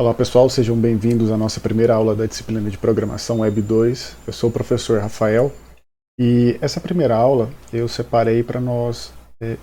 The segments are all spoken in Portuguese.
Olá pessoal, sejam bem-vindos à nossa primeira aula da disciplina de Programação Web 2. Eu sou o professor Rafael e essa primeira aula eu separei para nós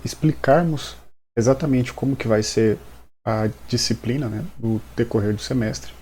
explicarmos exatamente como que vai ser a disciplina, né, no decorrer do semestre.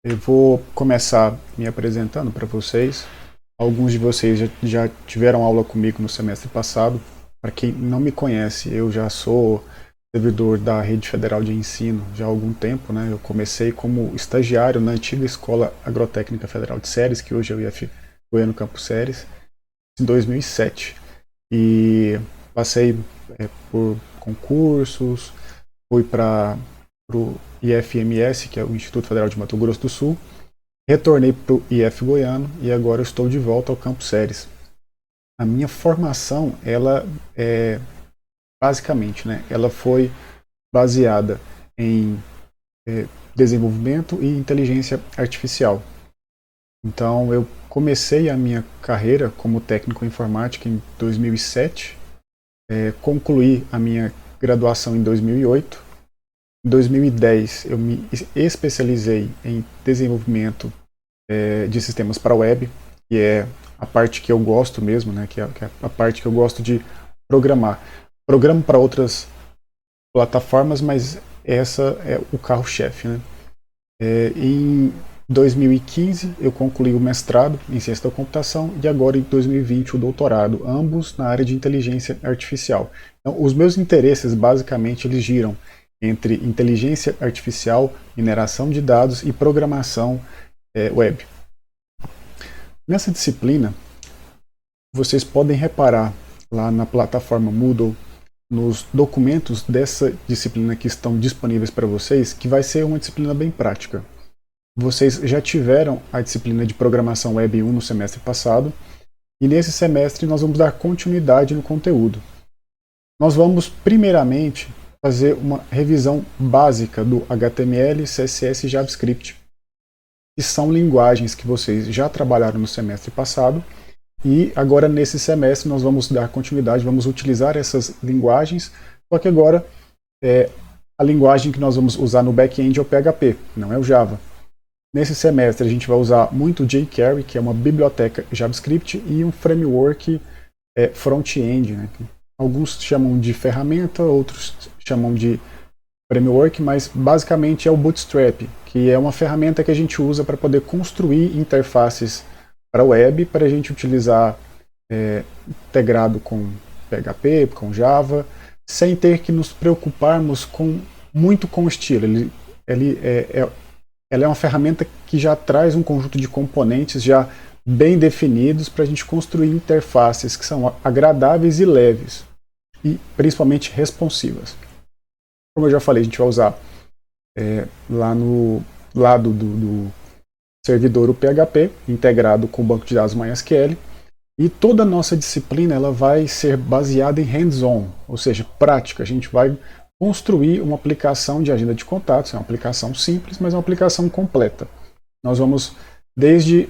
Eu vou começar me apresentando para vocês. Alguns de vocês já tiveram aula comigo no semestre passado. Para quem não me conhece, eu já sou servidor da Rede Federal de Ensino já há algum tempo, né? Eu comecei como estagiário na antiga Escola Agrotécnica Federal de Ceres, que hoje é o IF Goiano Campus Ceres, em 2007. E passei por concursos, fui para o IFMS, que é o Instituto Federal de Mato Grosso do Sul, retornei para o IF Goiano e agora eu estou de volta ao Campus Ceres. A minha formação, ela é basicamente, né, ela foi baseada em desenvolvimento e inteligência artificial. Então, eu comecei a minha carreira como técnico em informática em 2007, concluí a minha graduação em 2008. Em 2010, eu me especializei em desenvolvimento de sistemas para web, que é a parte que eu gosto mesmo, né, que é a parte que eu gosto de programar. Programo para outras plataformas, mas essa é o carro-chefe, né? Em 2015 eu concluí o mestrado em ciência da computação e agora em 2020 o doutorado, ambos na área de inteligência artificial. Então, os meus interesses basicamente eles giram entre inteligência artificial, mineração de dados e programação web. Nessa disciplina, vocês podem reparar lá na plataforma Moodle, nos documentos dessa disciplina que estão disponíveis para vocês, que vai ser uma disciplina bem prática. Vocês já tiveram a disciplina de Programação Web 1 no semestre passado, e nesse semestre nós vamos dar continuidade no conteúdo. Nós vamos, primeiramente, fazer uma revisão básica do HTML, CSS e JavaScript, que são linguagens que vocês já trabalharam no semestre passado, e agora nesse semestre nós vamos dar continuidade, vamos utilizar essas linguagens, só que agora a linguagem que nós vamos usar no back-end é o PHP, não é o Java. Nesse semestre a gente vai usar muito jQuery, que é uma biblioteca JavaScript, e um framework front-end, né? Alguns chamam de ferramenta, outros chamam de framework, mas basicamente é o Bootstrap, que é uma ferramenta que a gente usa para poder construir interfaces para a web, para a gente utilizar integrado com PHP, com Java, sem ter que nos preocuparmos muito com o estilo. Ela é uma ferramenta que já traz um conjunto de componentes já bem definidos para a gente construir interfaces que são agradáveis e leves, e principalmente responsivas. Como eu já falei, a gente vai usar lá no lado do servidor o PHP, integrado com o banco de dados MySQL, e toda a nossa disciplina ela vai ser baseada em hands-on, ou seja, prática. A gente vai construir uma aplicação de agenda de contatos, é uma aplicação simples, mas é uma aplicação completa. Nós vamos desde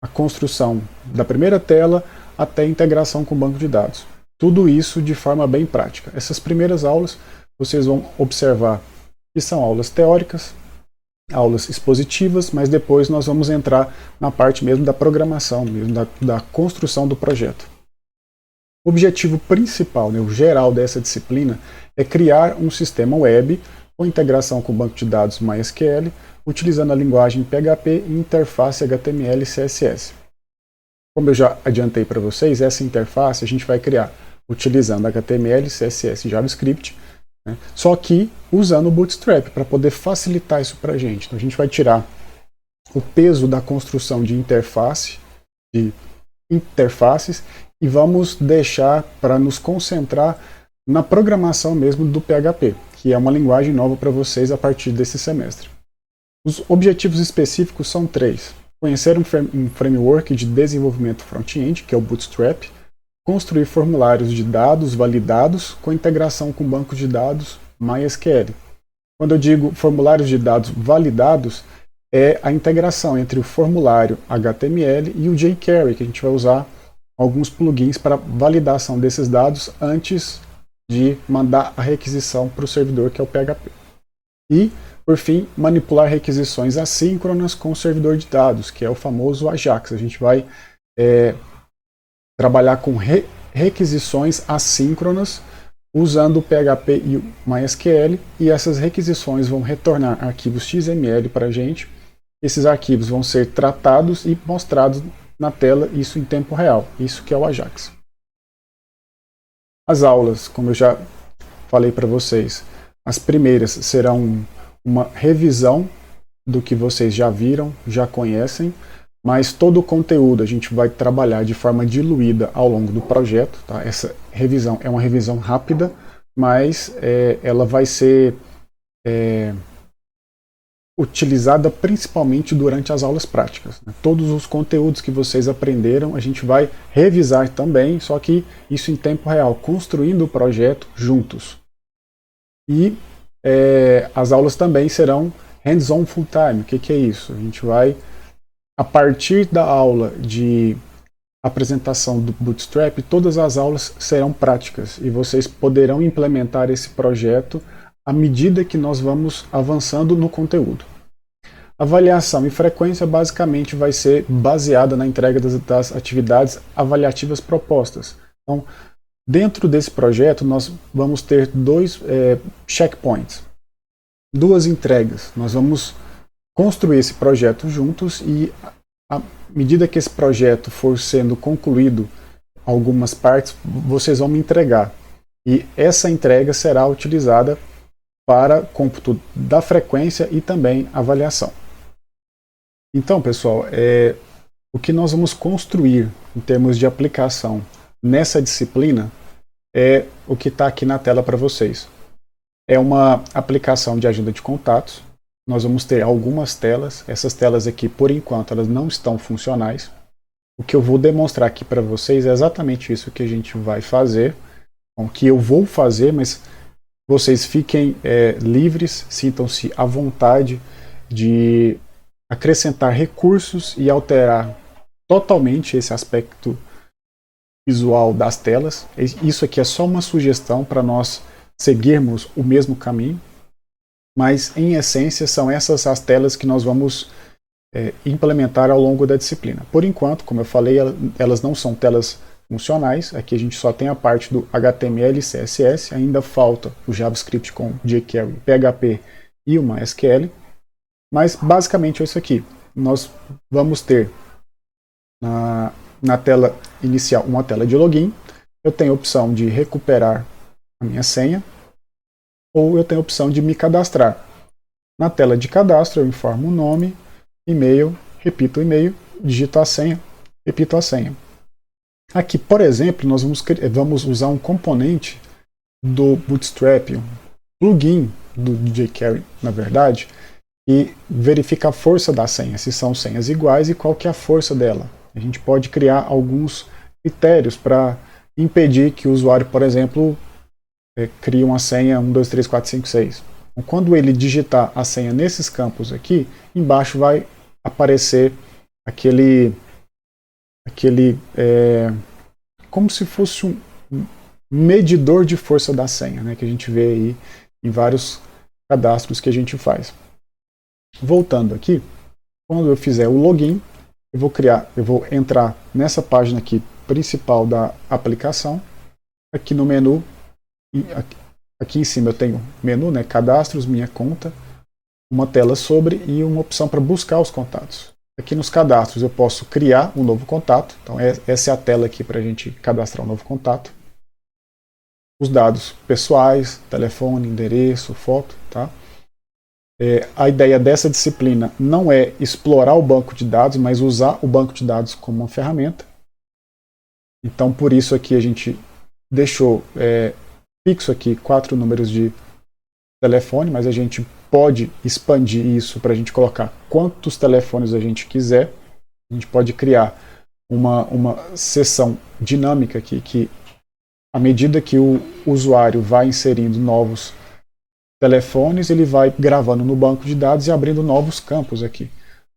a construção da primeira tela até a integração com o banco de dados. Tudo isso de forma bem prática. Essas primeiras aulas vocês vão observar que são aulas teóricas, aulas expositivas, mas depois nós vamos entrar na parte mesmo da programação, mesmo da construção do projeto. O objetivo principal, né, o geral dessa disciplina, é criar um sistema web com integração com o banco de dados MySQL, utilizando a linguagem PHP e interface HTML e CSS. Como eu já adiantei para vocês, essa interface a gente vai criar utilizando HTML, CSS e JavaScript, só que usando o Bootstrap para poder facilitar isso para a gente. Então a gente vai tirar o peso da construção de interfaces e vamos deixar para nos concentrar na programação mesmo do PHP, que é uma linguagem nova para vocês a partir desse semestre. Os objetivos específicos são 3. Conhecer um framework de desenvolvimento front-end, que é o Bootstrap, construir formulários de dados validados com integração com o banco de dados MySQL. Quando eu digo formulários de dados validados, é a integração entre o formulário HTML e o jQuery, que a gente vai usar alguns plugins para validação desses dados antes de mandar a requisição para o servidor, que é o PHP. E Por fim, manipular requisições assíncronas com o servidor de dados, que é o famoso AJAX. A gente vai trabalhar com requisições assíncronas usando o PHP e o MySQL, e essas requisições vão retornar arquivos XML para a gente. Esses arquivos vão ser tratados e mostrados na tela, isso em tempo real. Isso que é o AJAX. As aulas, como eu já falei para vocês, as primeiras serão uma revisão do que vocês já viram, já conhecem, mas todo o conteúdo a gente vai trabalhar de forma diluída ao longo do projeto. Tá? Essa revisão é uma revisão rápida, mas ela vai ser utilizada principalmente durante as aulas práticas. Né? Todos os conteúdos que vocês aprenderam a gente vai revisar também, só que isso em tempo real, construindo o projeto juntos. E as aulas também serão hands-on full-time. O que é isso? A gente vai, a partir da aula de apresentação do Bootstrap, todas as aulas serão práticas e vocês poderão implementar esse projeto à medida que nós vamos avançando no conteúdo. Avaliação e frequência basicamente vai ser baseada na entrega das atividades avaliativas propostas. Então, dentro desse projeto, nós vamos ter dois checkpoints, duas entregas. Nós vamos construir esse projeto juntos e, à medida que esse projeto for sendo concluído, algumas partes, vocês vão me entregar. E essa entrega será utilizada para cômputo da frequência e também avaliação. Então, pessoal, o que nós vamos construir em termos de aplicação nessa disciplina é o que está aqui na tela para vocês. É uma aplicação de agenda de contatos. Nós vamos ter algumas telas. Essas telas aqui, por enquanto, elas não estão funcionais. O que eu vou demonstrar aqui para vocês é exatamente isso que a gente vai fazer, o que eu vou fazer, mas vocês fiquem livres, sintam-se à vontade de acrescentar recursos e alterar totalmente esse aspecto visual das telas. Isso aqui é só uma sugestão para nós seguirmos o mesmo caminho, mas em essência são essas as telas que nós vamos implementar ao longo da disciplina. Por enquanto, como eu falei, elas não são telas funcionais. Aqui a gente só tem a parte do HTML e CSS, ainda falta o JavaScript com jQuery, PHP e o MySQL, mas basicamente é isso aqui. Nós vamos ter na tela inicial uma tela de login. Eu tenho a opção de recuperar a minha senha, ou eu tenho a opção de me cadastrar. Na tela de cadastro eu informo o nome, e-mail, repito o e-mail, digito a senha, repito a senha. Aqui, por exemplo, nós vamos usar um componente do Bootstrap, um plugin do jQuery, na verdade, e verifica a força da senha, se são senhas iguais e qual que é a força dela. A gente pode criar alguns critérios para impedir que o usuário, por exemplo, crie uma senha 1, 2, 3, 4, 5, 6. Então, quando ele digitar a senha nesses campos aqui, embaixo vai aparecer aquele como se fosse um medidor de força da senha, né, que a gente vê aí em vários cadastros que a gente faz. Voltando aqui, quando eu fizer o login, eu vou entrar nessa página aqui principal da aplicação. Aqui no menu, aqui em cima eu tenho menu, né, cadastros, minha conta, uma tela sobre e uma opção para buscar os contatos. Aqui nos cadastros eu posso criar um novo contato, então essa é a tela aqui para a gente cadastrar um novo contato. Os dados pessoais, telefone, endereço, foto, tá? A ideia dessa disciplina não é explorar o banco de dados, mas usar o banco de dados como uma ferramenta. Então, por isso aqui a gente deixou fixo aqui 4 números de telefone, mas a gente pode expandir isso para a gente colocar quantos telefones a gente quiser. A gente pode criar uma seção dinâmica aqui, que à medida que o usuário vai inserindo novos telefones, ele vai gravando no banco de dados e abrindo novos campos aqui.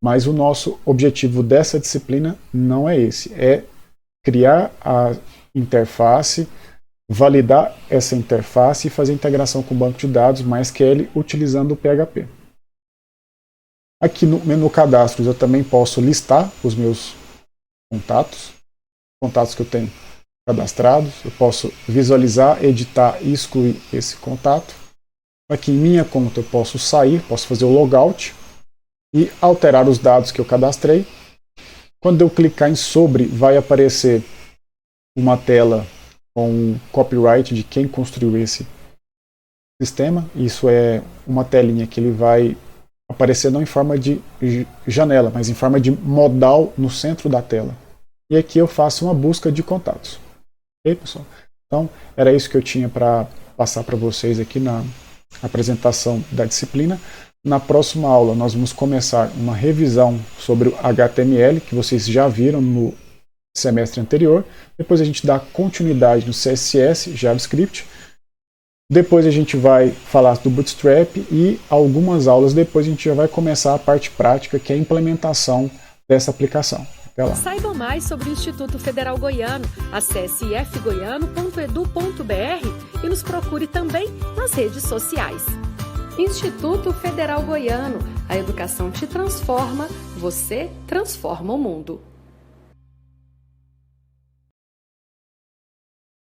Mas o nosso objetivo dessa disciplina não é esse, é criar a interface, validar essa interface e fazer integração com o banco de dados MySQL utilizando o PHP. Aqui no menu cadastros eu também posso listar os meus contatos que eu tenho cadastrados. Eu posso visualizar, editar e excluir esse contato. Aqui em minha conta eu posso sair, posso fazer o logout e alterar os dados que eu cadastrei. Quando eu clicar em sobre, vai aparecer uma tela com copyright de quem construiu esse sistema. Isso é uma telinha que ele vai aparecer não em forma de janela, mas em forma de modal no centro da tela. E aqui eu faço uma busca de contatos. Ok, pessoal? Então, era isso que eu tinha para passar para vocês aqui na apresentação da disciplina. Na próxima aula, nós vamos começar uma revisão sobre o HTML, que vocês já viram no semestre anterior. Depois a gente dá continuidade no CSS, JavaScript. Depois a gente vai falar do Bootstrap e algumas aulas depois a gente já vai começar a parte prática, que é a implementação dessa aplicação. Até lá. Saiba mais sobre o Instituto Federal Goiano. Acesse ifgoiano.edu.br e nos procure também nas redes sociais. Instituto Federal Goiano. A educação te transforma, você transforma o mundo.